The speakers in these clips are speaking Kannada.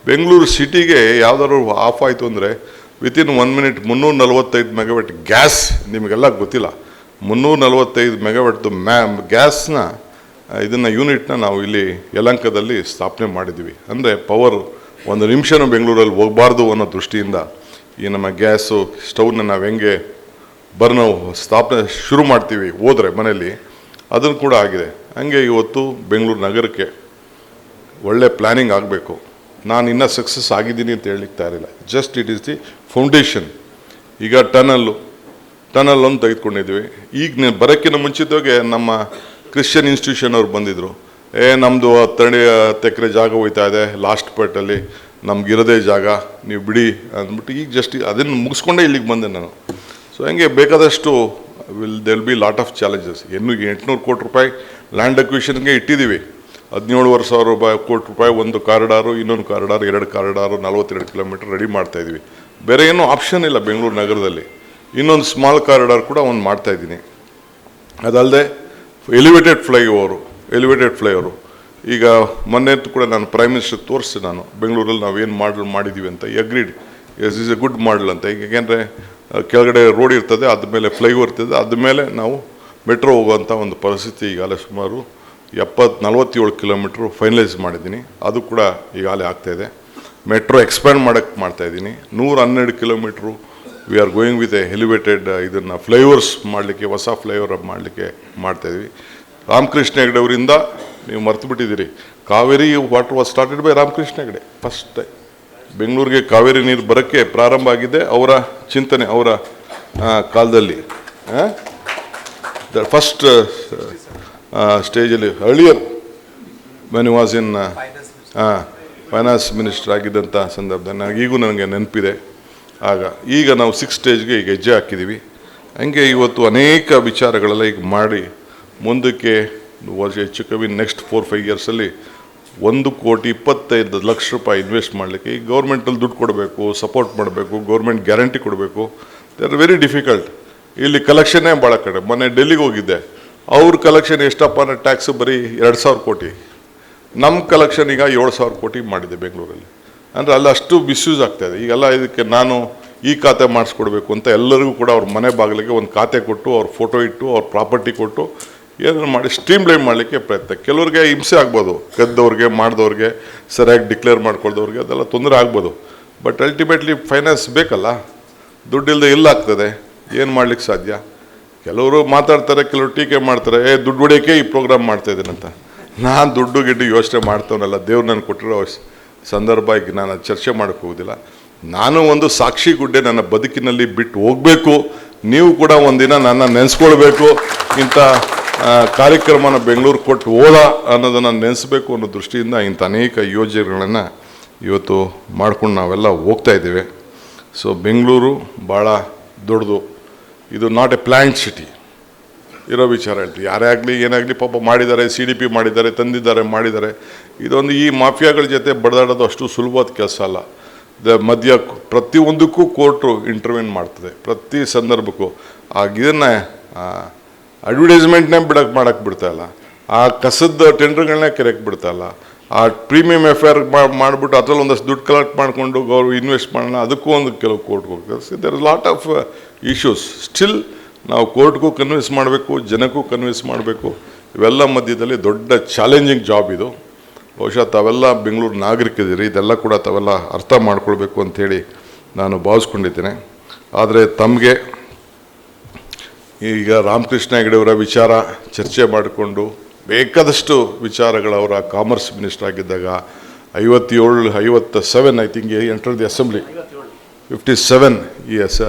ಬೆಂಗಳೂರು ಸಿಟಿಗೆ ಯಾವ್ದಾದ್ರು ಆಫ್ ಆಯಿತು ಅಂದರೆ ವಿತಿನ್ 1 ಮಿನಿಟ್ 345 ಮೆಗಾವಾಟ್ ಗ್ಯಾಸ್, ನಿಮಗೆಲ್ಲ ಗೊತ್ತಿಲ್ಲ, 345 ಮೆಗಾವಾಟ್ದು ಗ್ಯಾಸ್ನ ಇದನ್ನು ಯೂನಿಟ್ನ ನಾವು ಇಲ್ಲಿ ಯಲಹಂಕದಲ್ಲಿ ಸ್ಥಾಪನೆ ಮಾಡಿದ್ದೀವಿ. ಅಂದರೆ ಪವರ್ 1 ನಿಮಿಷನೂ ಬೆಂಗಳೂರಲ್ಲಿ ಹೋಗಬಾರ್ದು ಅನ್ನೋ ದೃಷ್ಟಿಯಿಂದ ಈ ನಮ್ಮ ಗ್ಯಾಸು ಸ್ಟವ್ನ ನಾವು ಹೆಂಗೆ ನಾವು ಸ್ಥಾಪನೆ ಶುರು ಮಾಡ್ತೀವಿ ಹೋದರೆ ಮನೆಯಲ್ಲಿ, ಅದನ್ನು ಕೂಡ ಆಗಿದೆ. ಹಂಗೆ ಇವತ್ತು ಬೆಂಗಳೂರು ನಗರಕ್ಕೆ ಒಳ್ಳೆ ಪ್ಲ್ಯಾನಿಂಗ್ ಆಗಬೇಕು. ನಾನು ಇನ್ನೂ ಸಕ್ಸಸ್ ಆಗಿದ್ದೀನಿ ಅಂತ ಹೇಳಲಿಕ್ಕೆ ತಯಾರಿಲ್ಲ. Just it is the foundation. ಈಗ ಟನಲ್ ಒಂದು ತೆಗೆದುಕೊಂಡಿದ್ವಿ. ಈಗ ಬರೋಕ್ಕಿಂತ ಮುಂಚಿತವಾಗಿ ನಮ್ಮ ಕ್ರಿಶ್ಚಿಯನ್ ಇನ್ಸ್ಟಿಟ್ಯೂಷನ್ ಅವ್ರು ಬಂದಿದ್ದರು. ನಮ್ಮದು 10 ಎಕರೆ ಜಾಗ ಹೋಯ್ತಾ ಇದೆ ಲಾಸ್ಟ್ ಪಾರ್ಟಲ್ಲಿ, ನಮಗಿರೋದೇ ಜಾಗ, ನೀವು ಬಿಡಿ ಅಂದ್ಬಿಟ್ಟು ಈಗ ಜಸ್ಟ್ ಅದನ್ನು ಮುಗಿಸ್ಕೊಂಡೇ ಇಲ್ಲಿಗೆ ಬಂದೆ ನಾನು. ಸೊ ಹಂಗೆ ಬೇಕಾದಷ್ಟು will be lot of challenges. 800 ಕೋಟಿ ರೂಪಾಯಿ ಲ್ಯಾಂಡ್ ಅಕ್ವಿಷನ್ಗೆ ಇಟ್ಟಿದ್ದೀವಿ. 17,000 ಕೋಟಿ ರೂಪಾಯಿ ಒಂದು ಕಾರಿಡಾರು, ಇನ್ನೊಂದು ಕಾರಿಡಾರು, 2 ಕಾರಿಡಾರು, 42 ಕಿಲೋಮೀಟರ್ ರೆಡಿ ಮಾಡ್ತಾಯಿದ್ವಿ. ಬೇರೆ ಏನೂ ಆಪ್ಷನ್ ಇಲ್ಲ ಬೆಂಗಳೂರು ನಗರದಲ್ಲಿ. ಇನ್ನೊಂದು ಸ್ಮಾಲ್ ಕಾರಿಡಾರ್ ಕೂಡ ಒಂದು ಮಾಡ್ತಾಯಿದ್ದೀನಿ. ಅದಲ್ಲದೆ ಎಲಿವೇಟೆಡ್ ಫ್ಲೈಓವರು ಈಗ ಮೊನ್ನೆ ಕೂಡ ನಾನು ಪ್ರೈಮ್ ಮಿನಿಸ್ಟರ್ ತೋರಿಸಿ, ನಾನು ಬೆಂಗಳೂರಲ್ಲಿ ನಾವೇನು ಮಾಡಿದ್ದೀವಿ ಅಂತ. Agreed, yes is a good model ಅಂತ. ಈಗ ಏಕೆಂದರೆ ಕೆಳಗಡೆ ರೋಡ್ ಇರ್ತದೆ, ಅದ ಮೇಲೆ ಫ್ಲೈಓವರ್ ಇರ್ತದೆ, ಅದ ಮೇಲೆ ನಾವು ಮೆಟ್ರೋ ಹೋಗುವಂಥ ಒಂದು ಪರಿಸ್ಥಿತಿ ಈಗಾಗಲೇ ಸುಮಾರು 47 ಕಿಲೋಮೀಟ್ರು ಫೈನಲೈಸ್ ಮಾಡಿದ್ದೀನಿ. ಅದು ಕೂಡ ಈಗಾಗಲೇ ಆಗ್ತಾಯಿದೆ. ಮೆಟ್ರೋ ಎಕ್ಸ್ಪ್ಯಾಂಡ್ ಮಾಡ್ತಾಯಿದ್ದೀನಿ. 112 kilometre we are going with A elevated ಇದನ್ನು ಫ್ಲೈಓವರ್ಸ್ ಮಾಡಲಿಕ್ಕೆ, ಹೊಸ ಫ್ಲೈಓವರ್ ಮಾಡಲಿಕ್ಕೆ ಮಾಡ್ತಾಯಿದ್ವಿ. ರಾಮಕೃಷ್ಣ ಹೆಗಡೆ ಅವರಿಂದ ನೀವು ಮರ್ತು ಬಿಟ್ಟಿದ್ದೀರಿ, Kaveri water was started by Ramakrishna Hegde. First ಬೆಂಗಳೂರಿಗೆ ಕಾವೇರಿ ನೀರು ಬರೋಕ್ಕೆ ಪ್ರಾರಂಭ ಆಗಿದೆ ಅವರ ಚಿಂತನೆ, ಅವರ ಕಾಲದಲ್ಲಿ. ದ ಫಸ್ಟ್ ಸ್ಟೇಜಲ್ಲಿ earlier when was in finance minister ಆಗಿದ್ದಂಥ ಸಂದರ್ಭದಲ್ಲಿ ನನಗೆ ನೆನಪಿದೆ. ಈಗ ನಾವು 6th ಸ್ಟೇಜ್ಗೆ ಈಗ ಹೆಜ್ಜೆ ಹಾಕಿದ್ದೀವಿ. ಹಂಗೆ ಇವತ್ತು ಅನೇಕ ವಿಚಾರಗಳೆಲ್ಲ ಈಗ ಮಾಡಿ ಮುಂದಕ್ಕೆ ಹೆಚ್ಚು ಕಮ್ಮಿ ನೆಕ್ಸ್ಟ್ 4-5 ಇಯರ್ಸಲ್ಲಿ 1,25,00,000 ರೂಪಾಯಿ ಇನ್ವೆಸ್ಟ್ ಮಾಡಲಿಕ್ಕೆ ಈಗ ಗೌರ್ಮೆಂಟಲ್ಲಿ ದುಡ್ಡು ಕೊಡಬೇಕು, ಸಪೋರ್ಟ್ ಮಾಡಬೇಕು, ಗೌರ್ಮೆಂಟ್ ಗ್ಯಾರಂಟಿ ಕೊಡಬೇಕು. They are very difficult. ಇಲ್ಲಿ ಕಲೆಕ್ಷನ್ನೇ ಭಾಳ ಕಡೆ. ಮೊನ್ನೆ ಡೆಲ್ಲಿಗೆ ಹೋಗಿದ್ದೆ, ಅವ್ರ ಕಲೆಕ್ಷನ್ ಎಷ್ಟಪ್ಪ ಅಂದರೆ ಟ್ಯಾಕ್ಸ್ ಬರೀ 2,000 ಕೋಟಿ. ನಮ್ಮ ಕಲೆಕ್ಷನ್ ಈಗ 7,000 ಕೋಟಿ ಮಾಡಿದೆ ಬೆಂಗಳೂರಲ್ಲಿ. ಅಂದರೆ ಅಲ್ಲಿ ಅಷ್ಟು ಮಿಸ್ಯೂಸ್ ಆಗ್ತಾಯಿದೆ. ಈಗೆಲ್ಲ ಇದಕ್ಕೆ ನಾನು ಈ ಖಾತೆ ಮಾಡಿಸ್ಕೊಡ್ಬೇಕು ಅಂತ ಎಲ್ಲರಿಗೂ ಕೂಡ ಅವ್ರ ಮನೆ ಬಾಗಿಲಿಗೆ ಒಂದು ಖಾತೆ ಕೊಟ್ಟು, ಅವ್ರ ಫೋಟೋ ಇಟ್ಟು, ಅವ್ರ ಪ್ರಾಪರ್ಟಿ ಕೊಟ್ಟು ಏನಾದ್ರು ಮಾಡಿ ಸ್ಟ್ರೀಮ್ ಲೈನ್ ಮಾಡಲಿಕ್ಕೆ ಪ್ರಯತ್ನ. ಕೆಲವ್ರಿಗೆ ಹಿಂಸೆ ಆಗ್ಬೋದು, ಗೆದ್ದವ್ರಿಗೆ, ಮಾಡಿದವ್ರಿಗೆ, ಸರಿಯಾಗಿ ಡಿಕ್ಲೇರ್ ಮಾಡ್ಕೊಳ್ದವ್ರಿಗೆ ಅದೆಲ್ಲ ತೊಂದರೆ ಆಗ್ಬೋದು. ಬಟ್ ಅಲ್ಟಿಮೇಟ್ಲಿ ಫೈನಾನ್ಸ್ ಬೇಕಲ್ಲ, ದುಡ್ಡಿಲ್ಲದೆ ಇಲ್ಲ ಆಗ್ತದೆ, ಏನು ಮಾಡ್ಲಿಕ್ಕೆ ಸಾಧ್ಯ? ಕೆಲವರು ಮಾತಾಡ್ತಾರೆ, ಕೆಲವರು ಟೀಕೆ ಮಾಡ್ತಾರೆ, ದುಡ್ಡು ಹೊಡಿಯೋಕ್ಕೆ ಈ ಪ್ರೋಗ್ರಾಮ್ ಮಾಡ್ತಾಯಿದ್ದೀನಂತ. ನಾನು ದುಡ್ಡು ಗಿಡ್ಡು ಯೋಚನೆ ಮಾಡ್ತವನಲ್ಲ, ದೇವ್ರು ನಾನು ಕೊಟ್ಟಿರೋ ಸಂದರ್ಭ ಈಗ ನಾನು ಚರ್ಚೆ ಮಾಡೋಕ್ಕೆ ಹೋಗೋದಿಲ್ಲ. ನಾನು ಒಂದು ಸಾಕ್ಷಿ ಗುಡ್ಡೆ ನನ್ನ ಬದುಕಿನಲ್ಲಿ ಬಿಟ್ಟು ಹೋಗಬೇಕು. ನೀವು ಕೂಡ ಒಂದಿನ ನನ್ನ ನೆನೆಸ್ಕೊಳ್ಬೇಕು. ಇಂಥ ಕಾರ್ಯಕ್ರಮನ ಬೆಂಗಳೂರು ಕೊಟ್ಟು ಹೋದ ಅನ್ನೋದನ್ನು ನೆನೆಸ್ಬೇಕು ಅನ್ನೋ ದೃಷ್ಟಿಯಿಂದ ಇಂಥ ಅನೇಕ ಯೋಜನೆಗಳನ್ನು ಇವತ್ತು ಮಾಡ್ಕೊಂಡು ನಾವೆಲ್ಲ ಹೋಗ್ತಾ ಇದ್ದೇವೆ. ಸೊ ಬೆಂಗಳೂರು ಭಾಳ ದೊಡ್ಡದು. ಇದು ನಾಟ್ ಎ ಪ್ಲ್ಯಾಂಟ್ ಸಿಟಿ ಇರೋ ವಿಚಾರ ಹೇಳ್ತೀವಿ. ಯಾರೇ ಆಗಲಿ ಏನಾಗಲಿ ಪಾಪ ಮಾಡಿದ್ದಾರೆ, CDP ಮಾಡಿದ್ದಾರೆ, ತಂದಿದ್ದಾರೆ, ಮಾಡಿದ್ದಾರೆ. ಇದೊಂದು ಈ ಮಾಫಿಯಾಗಳ ಜೊತೆ ಬಡದಾಡೋದು ಅಷ್ಟು ಸುಲಭವಾದ ಕೆಲಸ ಅಲ್ಲ. ಮಧ್ಯ ಪ್ರತಿಯೊಂದಕ್ಕೂ ಕೋರ್ಟು ಇಂಟರ್ವ್ಯೂನ್ ಮಾಡ್ತದೆ, ಪ್ರತಿ ಸಂದರ್ಭಕ್ಕೂ. ಇದನ್ನು ಅಡ್ವರ್ಟೈಸ್ಮೆಂಟ್ನೇ ಮಾಡೋಕ್ಕೆ ಬಿಡ್ತಾಯಿಲ್ಲ, ಆ ಕಸದ ಟೆಂಡರ್ಗಳನ್ನೇ ಕೆರೆಯಕ್ಕೆ ಬಿಡ್ತಾಯಿಲ್ಲ, ಆ ಪ್ರೀಮಿಯಂ ಎಫ್ಐಆರ್ ಮಾಡಿಬಿಟ್ಟು ಅದರಲ್ಲಿ ಒಂದಷ್ಟು ದುಡ್ಡು ಕಲೆಕ್ಟ್ ಮಾಡಿಕೊಂಡು ಇನ್ವೆಸ್ಟ್ ಮಾಡೋಣ, ಅದಕ್ಕೂ ಒಂದು ಕೆಲವು ಕೋರ್ಟ್ಗೆ ಹೋಗ್ತಾರೆ. There is lot of issues. Still ನಾವು ಕೋರ್ಟ್ಗೂ ಕನ್ವಿನ್ಸ್ ಮಾಡಬೇಕು, ಜನಕ್ಕೂ ಕನ್ವಿನ್ಸ್ ಮಾಡಬೇಕು. ಇವೆಲ್ಲ ಮಧ್ಯದಲ್ಲಿ ದೊಡ್ಡ ಚಾಲೆಂಜಿಂಗ್ ಜಾಬ್ ಇದು. ಬಹುಶಃ ತಾವೆಲ್ಲ ಬೆಂಗಳೂರು ನಾಗರಿಕರಿದ್ದೀರಿ, ಇದೆಲ್ಲ ಕೂಡ ತಾವೆಲ್ಲ ಅರ್ಥ ಮಾಡ್ಕೊಳ್ಬೇಕು ಅಂಥೇಳಿ ನಾನು ಭಾವಿಸ್ಕೊಂಡಿದ್ದೇನೆ. ಆದರೆ ತಮಗೆ ಈಗ ರಾಮಕೃಷ್ಣ ಹೆಗಡೆಯವರ ವಿಚಾರ ಚರ್ಚೆ ಮಾಡಿಕೊಂಡು ಬೇಕಾದಷ್ಟು ವಿಚಾರಗಳವರ ಕಾಮರ್ಸ್ ಮಿನಿಸ್ಟರ್ ಆಗಿದ್ದಾಗ 57 I think enter the assembly 57 ಈ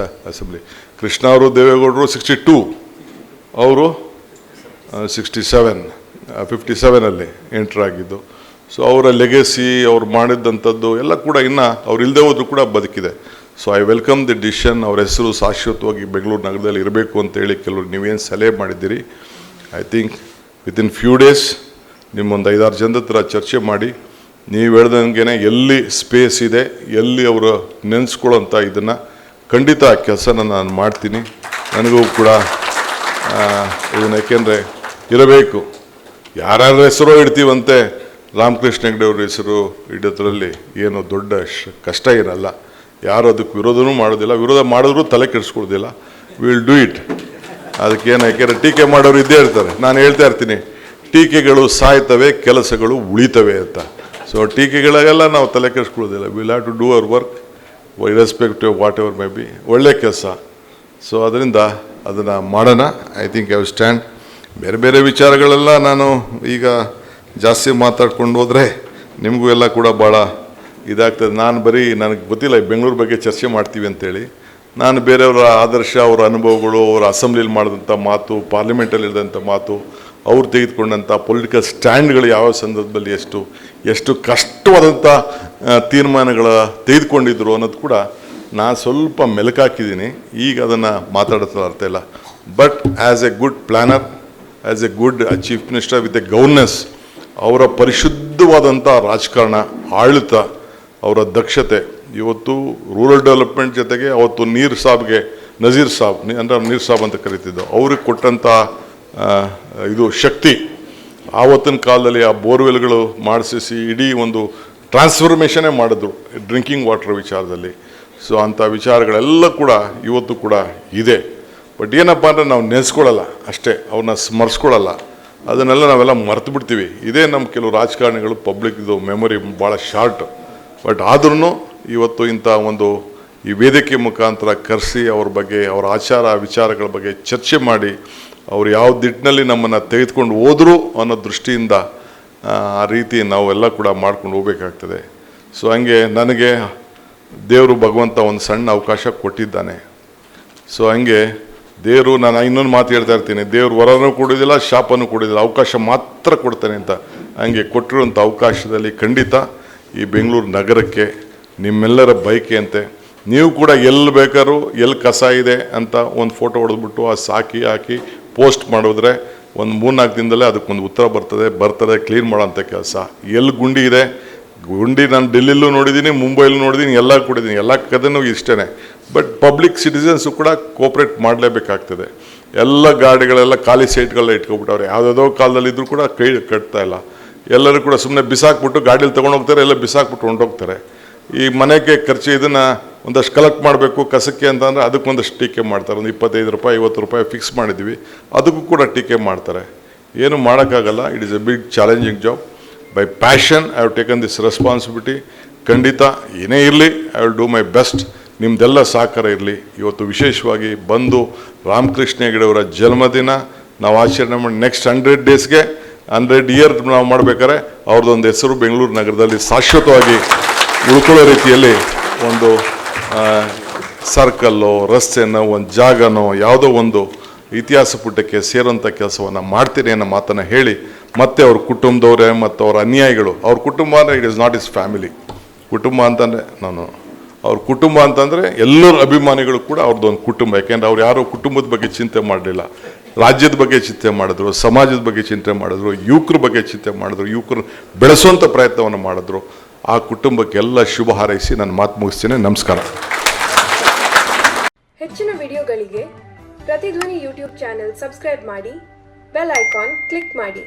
ಅಸೆಂಬ್ಲಿ. ಕೃಷ್ಣ ಅವರು, ದೇವೇಗೌಡರು 62, ಅವರು 57 ಎಂಟರ್ ಆಗಿದ್ದು. ಸೊ ಅವರ ಲೆಗೆಸಿ, ಅವ್ರು ಮಾಡಿದ್ದಂಥದ್ದು ಎಲ್ಲ ಕೂಡ ಇನ್ನು ಅವ್ರು ಇಲ್ಲದೆ ಹೋದ್ರು ಕೂಡ ಬದುಕಿದೆ. So I welcome the decision. ಅವ್ರ ಹೆಸರು ಶಾಶ್ವತವಾಗಿ ಬೆಂಗಳೂರು ನಗರದಲ್ಲಿ ಇರಬೇಕು ಅಂತೇಳಿ ಕೆಲವರು ನೀವೇನು ಸಲಹೆ ಮಾಡಿದ್ದೀರಿ. I think within few days ನಿಮ್ಮೊಂದು 5-6 ಜನದ ಹತ್ರ ಚರ್ಚೆ ಮಾಡಿ ನೀವು ಹೇಳ್ದಂಗೆ ಎಲ್ಲಿ ಸ್ಪೇಸ್ ಇದೆ, ಎಲ್ಲಿ ಅವರು ನೆನೆಸ್ಕೊಳ್ಳೋಂಥ ಇದನ್ನು ಖಂಡಿತ ಆ ಕೆಲಸನ ನಾನು ಮಾಡ್ತೀನಿ. ನನಗೂ ಕೂಡ ಇದನ್ನು ಯಾಕೆಂದರೆ ಇರಬೇಕು. ಯಾರ್ಯಾರ ಹೆಸರೋ ಇಡ್ತೀವಂತೆ, ರಾಮಕೃಷ್ಣ ಹೆಗಡೆ ಅವ್ರ ಹೆಸರು ಇಡೋದ್ರಲ್ಲಿ ಏನು ದೊಡ್ಡ ಕಷ್ಟ ಏನಲ್ಲ. ಯಾರು ಅದಕ್ಕೆ ವಿರೋಧನೂ ಮಾಡೋದಿಲ್ಲ, ವಿರೋಧ ಮಾಡಿದ್ರೂ ತಲೆ ಕೆಡಿಸ್ಕೊಳ್ದಿಲ್ಲ. Will do it. ಅದಕ್ಕೇನು, ಯಾಕೆಂದರೆ ಟೀಕೆ ಮಾಡೋರು ಇದ್ದೇ ಇರ್ತಾರೆ. ನಾನು ಹೇಳ್ತಾ ಇರ್ತೀನಿ, ಟೀಕೆಗಳು ಸಾಯ್ತವೆ, ಕೆಲಸಗಳು ಉಳಿತವೆ ಅಂತ. ಸೊ ಟೀಕೆಗಳಿಗೆಲ್ಲ ನಾವು ತಲೆ ಕೆಡಿಸ್ಕೊಳ್ಳೋದಿಲ್ಲ. Will have to do our work irrespective whatever may be. ಒಳ್ಳೆ ಕೆಲಸ. ಸೊ ಅದರಿಂದ ಅದನ್ನು ಮಾಡೋಣ. I think I will stand. ಬೇರೆ ಬೇರೆ ವಿಚಾರಗಳೆಲ್ಲ ನಾನು ಈಗ ಜಾಸ್ತಿ ಮಾತಾಡ್ಕೊಂಡು ಹೋದರೆ ನಿಮಗೂ ಎಲ್ಲ ಕೂಡ ಭಾಳ ಇದಾಗ್ತದೆ. ನಾನು ಬರೀ ನನಗೆ ಗೊತ್ತಿಲ್ಲ ಬೆಂಗಳೂರು ಬಗ್ಗೆ ಚರ್ಚೆ ಮಾಡ್ತೀವಿ ಅಂತೇಳಿ. ನಾನು ಬೇರೆಯವರ ಆದರ್ಶ, ಅವರ ಅನುಭವಗಳು, ಅವರ ಅಸೆಂಬ್ಲಿಲಿ ಮಾಡಿದಂಥ ಮಾತು, ಪಾರ್ಲಿಮೆಂಟಲ್ಲಿ ಇಳಿದಂಥ ಮಾತು, ಅವ್ರು ತೆಗೆದುಕೊಂಡಂಥ ಪೊಲಿಟಿಕಲ್ ಸ್ಟ್ಯಾಂಡ್ಗಳು ಯಾವ ಸಂದರ್ಭದಲ್ಲಿ ಎಷ್ಟು ಕಷ್ಟವಾದಂಥ ತೀರ್ಮಾನಗಳ ತೆಗೆದುಕೊಂಡಿದ್ರು ಅನ್ನೋದು ಕೂಡ ನಾನು ಸ್ವಲ್ಪ ಮೆಲುಕಾಕಿದ್ದೀನಿ. ಈಗ ಅದನ್ನು ಮಾತಾಡೋದು ಅರ್ಥ ಇಲ್ಲ. But as A good planar, as A good chief minister with A governance, ಅವರ ಪರಿಶುದ್ಧವಾದಂಥ ರಾಜಕಾರಣ, ಆಡಳಿತ, ಅವರ ದಕ್ಷತೆ, ಇವತ್ತು ರೂರಲ್ ಡೆವಲಪ್ಮೆಂಟ್ ಜೊತೆಗೆ ಅವತ್ತು ನಜೀರ್ ಸಾಬ್ ಅಂದರೆ ನೀರ್ ಸಾಬ್ ಅಂತ ಕರಿತಿದ್ದು, ಅವ್ರಿಗೆ ಕೊಟ್ಟಂಥ ಇದು ಶಕ್ತಿ, ಆವತ್ತಿನ ಕಾಲದಲ್ಲಿ ಆ ಬೋರ್ವೆಲ್ಗಳು ಮಾಡಿಸಿ ಇಡೀ ಒಂದು ಟ್ರಾನ್ಸ್ಫಾರ್ಮೇಷನ್ನೇ ಮಾಡಿದ್ರು ಡ್ರಿಂಕಿಂಗ್ ವಾಟರ್ ವಿಚಾರದಲ್ಲಿ. ಸೊ ಅಂಥ ವಿಚಾರಗಳೆಲ್ಲ ಕೂಡ ಇವತ್ತು ಕೂಡ ಇದೆ. ಬಟ್ ಏನಪ್ಪ ಅಂದರೆ ನಾವು ನೆನೆಸ್ಕೊಳ್ಳಲ್ಲ ಅಷ್ಟೇ, ಅವ್ರನ್ನ ಸ್ಮರಿಸ್ಕೊಳ್ಳಲ್ಲ. ಅದನ್ನೆಲ್ಲ ನಾವೆಲ್ಲ ಮರ್ತು ಬಿಡ್ತೀವಿ. ಇದೇ ನಮ್ಮ ಕೆಲವು ರಾಜಕಾರಣಿಗಳು ಪಬ್ಲಿಕ್ದು ಮೆಮೊರಿ ಭಾಳ ಶಾರ್ಟ್. ಬಟ್ ಆದ್ರೂ ಇವತ್ತು ಇಂಥ ಒಂದು ಈ ವೇದಿಕೆ ಮುಖಾಂತರ ಕರೆಸಿ ಅವ್ರ ಬಗ್ಗೆ, ಅವರ ಆಚಾರ ವಿಚಾರಗಳ ಬಗ್ಗೆ ಚರ್ಚೆ ಮಾಡಿ, ಅವ್ರು ಯಾವ ದಿಟ್ಟಿನಲ್ಲಿ ನಮ್ಮನ್ನು ತೆಗೆದುಕೊಂಡು ಹೋದರು ಅನ್ನೋ ದೃಷ್ಟಿಯಿಂದ ಆ ರೀತಿ ನಾವೆಲ್ಲ ಕೂಡ ಮಾಡ್ಕೊಂಡು ಹೋಗ್ಬೇಕಾಗ್ತದೆ. ಸೊ ಹಂಗೆ ನನಗೆ ದೇವರು ಭಗವಂತ ಒಂದು ಸಣ್ಣ ಅವಕಾಶ ಕೊಟ್ಟಿದ್ದಾನೆ. ಸೊ ಹಂಗೆ ದೇವರು, ನಾನು ಇನ್ನೊಂದು ಮಾತು ಹೇಳ್ತಾ ಇರ್ತೀನಿ, ದೇವರು ವರನೂ ಕೊಡೋದಿಲ್ಲ, ಶಾಪನೂ ಕೊಡೋದಿಲ್ಲ, ಅವಕಾಶ ಮಾತ್ರ ಕೊಡ್ತಾನೆ ಅಂತ. ಹಂಗೆ ಕೊಟ್ಟಿರುವಂಥ ಅವಕಾಶದಲ್ಲಿ ಖಂಡಿತ ಈ ಬೆಂಗಳೂರು ನಗರಕ್ಕೆ ನಿಮ್ಮೆಲ್ಲರ ಬಯಕೆಯಂತೆ ನೀವು ಕೂಡ ಎಲ್ಲಿ ಬೇಕಾದ್ರೂ ಎಲ್ಲಿ ಕಸ ಇದೆ ಅಂತ ಒಂದು ಫೋಟೋ ಹೊಡೆದ್ಬಿಟ್ಟು ಆ ಹಾಕಿ ಪೋಸ್ಟ್ ಮಾಡಿದ್ರೆ ಒಂದು 3-4 ದಿನದಲ್ಲೇ ಅದಕ್ಕೊಂದು ಉತ್ತರ ಬರ್ತದೆ ಕ್ಲೀನ್ ಮಾಡೋಂಥ ಕೆಲಸ. ಎಲ್ಲಿ ಗುಂಡಿ ಇದೆ, ಗುಂಡಿ ನಾನು ಡೆಲ್ಲಿಲೂ ನೋಡಿದ್ದೀನಿ, ಮುಂಬೈಲೂ ನೋಡಿದ್ದೀನಿ, ಎಲ್ಲ ಕೊಡಿದ್ದೀನಿ, ಎಲ್ಲ ಕದನೂ ಇಷ್ಟೇ. ಬಟ್ ಪಬ್ಲಿಕ್ ಸಿಟಿಸನ್ಸು ಕೂಡ ಕೋಪ್ರೇಟ್ ಮಾಡಲೇಬೇಕಾಗ್ತದೆ. ಎಲ್ಲ ಗಾಡಿಗಳೆಲ್ಲ ಖಾಲಿ ಸೈಟ್ಗಳನ್ನ ಇಟ್ಕೊಬಿಟ್ಟವ್ರೆ. ಯಾವುದಾದೋ ಕಾಲದಲ್ಲಿದ್ದರೂ ಕೂಡ ಕೈ ಕಟ್ತಾ ಇಲ್ಲ. ಎಲ್ಲರೂ ಕೂಡ ಸುಮ್ಮನೆ ಬಿಸಾಕ್ಬಿಟ್ಟು ಗಾಡೀಲಿ ತೊಗೊಂಡೋಗ್ತಾರೆ, ಎಲ್ಲ ಬಿಸಾಕ್ಬಿಟ್ಟು ಹೊಂಟೋಗ್ತಾರೆ. ಈ ಮನೆಗೆ ಖರ್ಚು ಇದನ್ನು ಒಂದಷ್ಟು ಕಲೆಕ್ಟ್ ಮಾಡಬೇಕು ಕಸಕ್ಕೆ ಅಂತಂದರೆ ಅದಕ್ಕೊಂದಷ್ಟು ಟೀಕೆ ಮಾಡ್ತಾರೆ. ಒಂದು 25 ರೂಪಾಯಿ 50 ರೂಪಾಯಿ ಫಿಕ್ಸ್ ಮಾಡಿದ್ವಿ, ಅದಕ್ಕೂ ಕೂಡ ಟೀಕೆ ಮಾಡ್ತಾರೆ. ಏನು ಮಾಡೋಕ್ಕಾಗಲ್ಲ. It is a big challenging job. By passion I have taken this responsibility. ಖಂಡಿತ ಏನೇ ಇರಲಿ, I will do my best. ನಿಮ್ಮದೆಲ್ಲ ಸಹಕಾರ ಇರಲಿ. ಇವತ್ತು ವಿಶೇಷವಾಗಿ ಬಂದು ರಾಮಕೃಷ್ಣ ಹೆಗಡೆಯವರ ಜನ್ಮದಿನ ನಾವು ಆಚರಣೆ ಮಾಡಿ ನೆಕ್ಸ್ಟ್ 100 ಡೇಸ್ಗೆ 100 ಇಯರ್ ನಾವು ಮಾಡಬೇಕಾದ್ರೆ ಅವ್ರದ್ದೊಂದು ಹೆಸರು ಬೆಂಗಳೂರು ನಗರದಲ್ಲಿ ಶಾಶ್ವತವಾಗಿ ಉಳ್ಕೊಳ್ಳೋ ರೀತಿಯಲ್ಲಿ ಒಂದು ಸರ್ಕಲ್ಲೋ ರಸ್ತೆನೋ ಒಂದು ಜಾಗನೋ ಯಾವುದೋ ಒಂದು ಇತಿಹಾಸ ಪುಟಕ್ಕೆ ಸೇರೋಂಥ ಕೆಲಸವನ್ನು ಮಾಡ್ತೀನಿ ಅನ್ನೋ ಮಾತನ್ನು ಹೇಳಿ, ಮತ್ತೆ ಅವ್ರ ಕುಟುಂಬದವರೇ ಮತ್ತು ಅವರ ಅನ್ಯಾಯಿಗಳು, ಅವ್ರ ಕುಟುಂಬ ಅಂದರೆ it is not is family. ಕುಟುಂಬ ಅಂತಂದರೆ ಅವ್ರ ಕುಟುಂಬ ಅಂತಂದರೆ ಎಲ್ಲರ ಅಭಿಮಾನಿಗಳು ಕೂಡ ಅವ್ರದ್ದೊಂದು ಕುಟುಂಬ. ಯಾಕೆಂದರೆ ಅವ್ರು ಯಾರೋ ಕುಟುಂಬದ ಬಗ್ಗೆ ಚಿಂತೆ ಮಾಡಲಿಲ್ಲ, ರಾಜ್ಯದ ಬಗ್ಗೆ ಚಿಂತೆ ಮಾಡಿದ್ರು, ಸಮಾಜದ ಬಗ್ಗೆ ಚಿಂತೆ ಮಾಡಿದ್ರು, ಯುವಕರ ಬಗ್ಗೆ ಚಿಂತೆ ಮಾಡಿದ್ರು, ಯುವಕರು ಬೆಳೆಸುವಂಥ ಪ್ರಯತ್ನವನ್ನು ಮಾಡಿದ್ರು. ಆ ಕುಟುಂಬಕ್ಕೆಲ್ಲ ಶುಭ ಹಾರೈಸಿ ನಾನು ಮಾತು ಮುಗಿಸ್ತೇನೆ. ನಮಸ್ಕಾರ. ಹೆಚ್ಚಿನ ವಿಡಿಯೋಗಳಿಗೆ ಪ್ರತಿಧ್ವನಿ ಯೂಟ್ಯೂಬ್ ಚಾನೆಲ್ ಸಬ್ಸ್ಕ್ರೈಬ್ ಮಾಡಿ, ಬೆಲ್ ಐಕಾನ್ ಕ್ಲಿಕ್ ಮಾಡಿ.